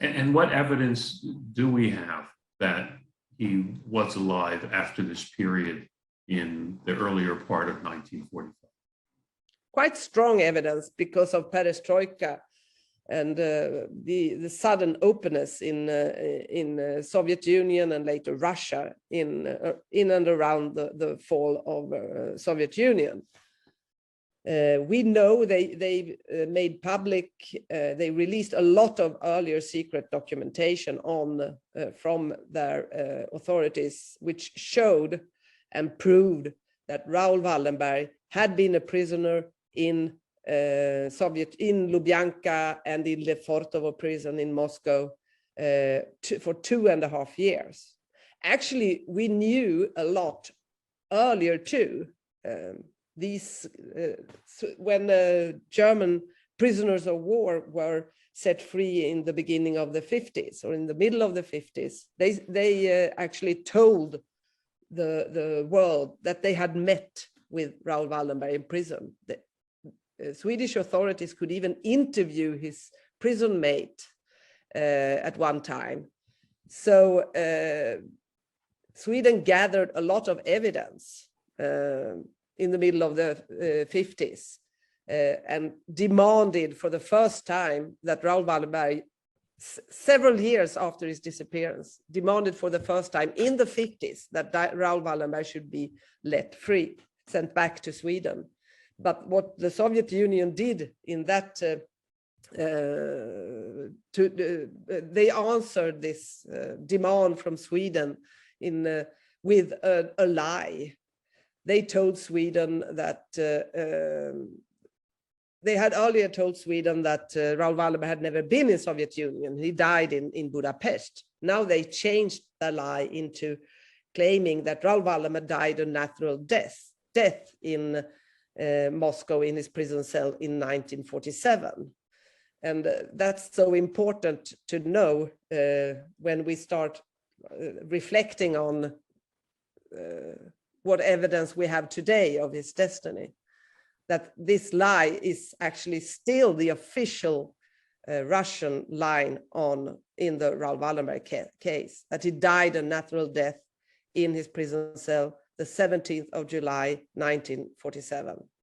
And what evidence do we have that he was alive after this period in the earlier part of 1945? Quite strong evidence because of perestroika and the sudden openness in Soviet Union and later Russia in and around the fall of Soviet Union. We know they made public, they released a lot of earlier secret documentation on from their authorities, which showed and proved that Raoul Wallenberg had been a prisoner in Lubyanka and in Lefortovo prison in Moscow for 2.5 years. Actually, we knew a lot earlier too. When German prisoners of war were set free in the beginning of the 50s or in the middle of the 50s, they actually told the world that they had met with Raoul Wallenberg in prison. The Swedish authorities could even interview his prison mate at one time. So Sweden gathered a lot of evidence in the middle of the 50s and demanded for the first time that Raoul Wallenberg, several years after his disappearance, demanded for the first time in the 50s that Raoul Wallenberg should be let free, sent back to Sweden. But what the Soviet Union did in that, they answered this demand from Sweden with a lie. They told Sweden that they had earlier told Sweden that Raoul Wallenberg had never been in Soviet Union. He died in Budapest. Now they changed the lie into claiming that Raoul Wallenberg died a natural death in Moscow in his prison cell in 1947. And that's so important to know when we start reflecting on what evidence we have today of his destiny, that this lie is actually still the official Russian line in the Raoul Wallenberg case, that he died a natural death in his prison cell the 17th of July, 1947.